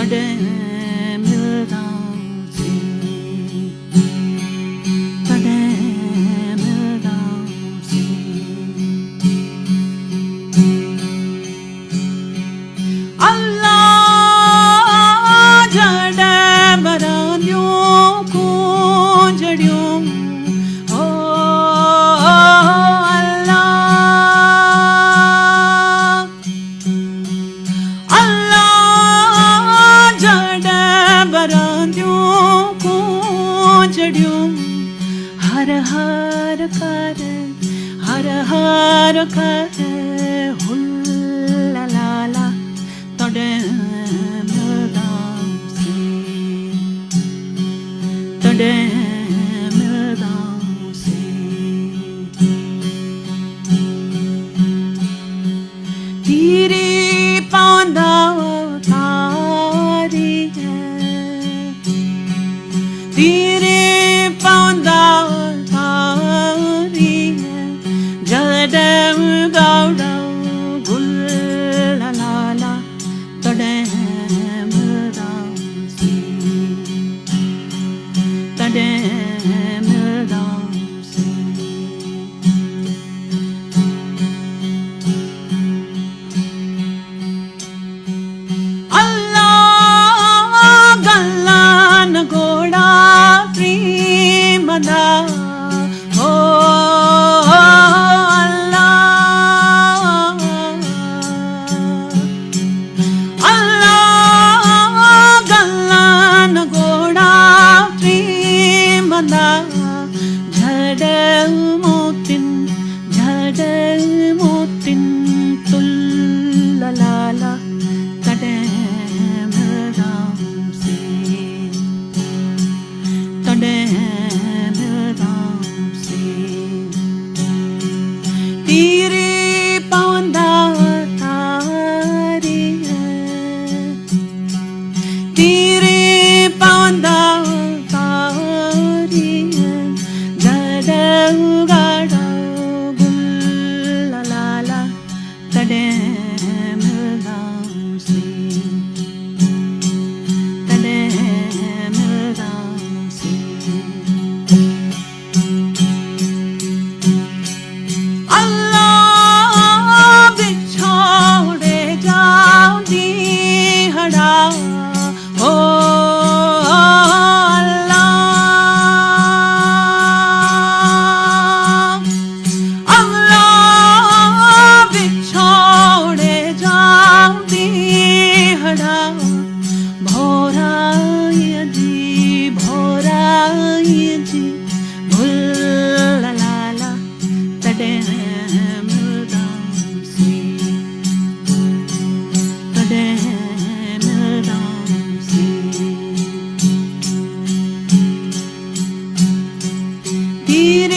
तड़े मिलदा सी तड़े मिलदा सी अल्लाह जड़े बरानियों को जड़ियों हर हर कर हुल्ला लाला तड़े मिलदा सी तड़े मिलदा सी तीरी पांदा तारी है तीरे पांदा तारी है जड़म गाउडा गुल्ला लाला तड़े मिलदा सी तड़े मिलदा सी अल्लाह गल्ला नगोड़ा प्रेमदा हो अल्लाह अल्लाह गल्ला नगोड़ा प्रेमदा झड़ मोतिन तुल्ला लाला तड़े मिलदा सी तड़े मिलदा सी तीरे पांदा तारी है तीरे पांदा तारी है जड़ गाड़ा गुल्ला लाला तड़े मिलदा सी तड़े मिलदा सी अल्लाह बिछोड़े जाओ दी हड़ा हो अल्लाह अल्लाह बिछोड़े जाओ दी हड़ा भोरा जी भुल्ला लाला तड़े मिलदा सी तड़े मिलदा सी तीरे